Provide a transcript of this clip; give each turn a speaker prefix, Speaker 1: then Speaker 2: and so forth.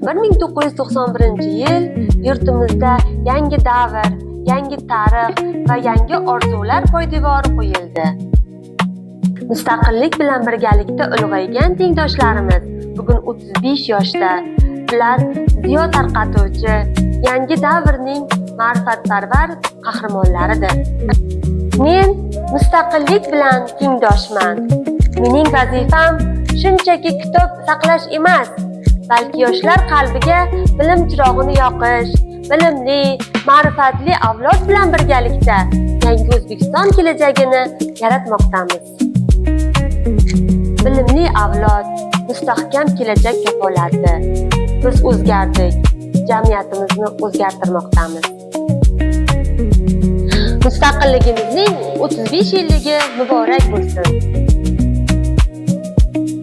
Speaker 1: 1991-yil yurtimizda yangi davr, yangi tarix va yangi orzular poydevori qo'yildi. Mustaqillik bilan birgalikda ulg'aygan tengdoshlarimiz bugun 35 yoshda. Ular ziyo tarqatuvchi yangi davrning ma'rifatparvar qahramonlaridir. Men mustaqillik bilan tengdoshman. Mening vazifam shunchaki kitob saqlash emas, balki yoshlar qalbiga bilim chirog'ini yoqish, bilimli, ma'rifatli avlod bilan birgalikda yangi O'zbekiston kelajagini yaratmoqdamiz. Bilimli avlod, mustahkam kelajak kafolati. Biz o'zgardik, jamiyatimizni o'zgartirmoqdamiz. Mustaqilligimizning 35 yilligi muborak bo'lsin.